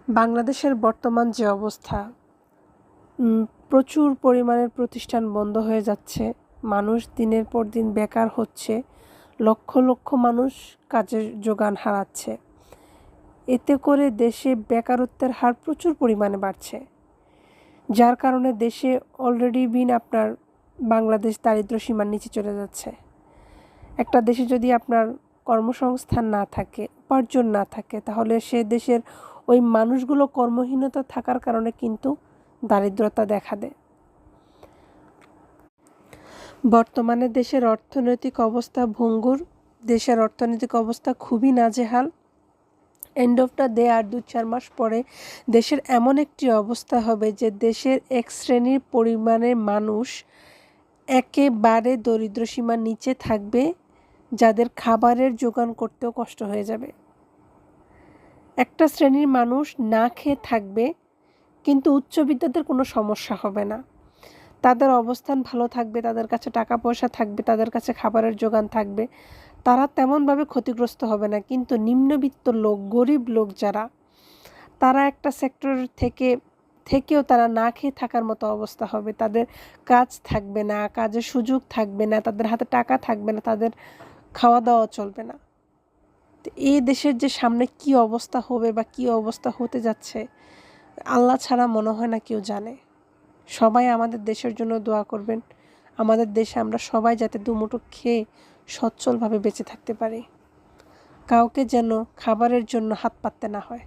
বাংলাদেশের বর্তমান যে অবস্থা, প্রচুর পরিমাণের প্রতিষ্ঠান বন্ধ হয়ে যাচ্ছে। মানুষ দিনের পর দিন বেকার হচ্ছে। লক্ষ লক্ষ মানুষ কাজের যোগান হারাচ্ছে। এতে করে দেশে বেকারত্বের হার প্রচুর পরিমাণে বাড়ছে, যার কারণে দেশে অলরেডি আপনার বাংলাদেশ দারিদ্র্য সীমার নিচে চলে যাচ্ছে। একটা দেশে যদি আপনার কর্মসংস্থান না থাকে, উপার্জন না থাকে, তাহলে সে দেশের ওই মানুষগুলো কর্মহীনতা থাকার কারণে কিন্তু দারিদ্রতা দেখা দেয়। বর্তমানে দেশের অর্থনৈতিক অবস্থা ভঙ্গুর। দেশের অর্থনৈতিক অবস্থা খুবই নাজেহাল। এন্ড অফ দ্য ডে আর 2-4 মাস পরে দেশের এমন একটি অবস্থা হবে যে দেশের এক শ্রেণীর পরিমাণের মানুষ একেবারে দরিদ্র সীমার নিচে থাকবে, যাদের খাবারের জোগান করতেও কষ্ট হয়ে যাবে। একটা শ্রেণীর মানুষ না খেয়ে থাকবে, কিন্তু উচ্চবিদ্যাদের কোনো সমস্যা হবে না। তাদের অবস্থান ভালো থাকবে, তাদের কাছে টাকা পয়সা থাকবে, তাদের কাছে খাবারের জোগান থাকবে, তারা তেমনভাবে ক্ষতিগ্রস্ত হবে না। কিন্তু নিম্নবিত্ত লোক, গরিব লোক যারা, তারা একটা সেক্টর থেকেও তারা না খেয়ে থাকার মতো অবস্থা হবে। তাদের কাজ থাকবে না, কাজের সুযোগ থাকবে না, তাদের হাতে টাকা থাকবে না, তাদের খাওয়া দাওয়া চলবে না। তো এই দেশের যে সামনে কি অবস্থা হবে বা কি অবস্থা হতে যাচ্ছে, আল্লাহ ছাড়া মনে হয় না কেউ জানে। সবাই আমাদের দেশের জন্য দোয়া করবেন। আমাদের দেশে আমরা সবাই যাতে দুমুঠো খেয়ে সচ্ছলভাবে বেঁচে থাকতে পারি, কাউকে যেন খাবারের জন্য হাত পাততে না হয়।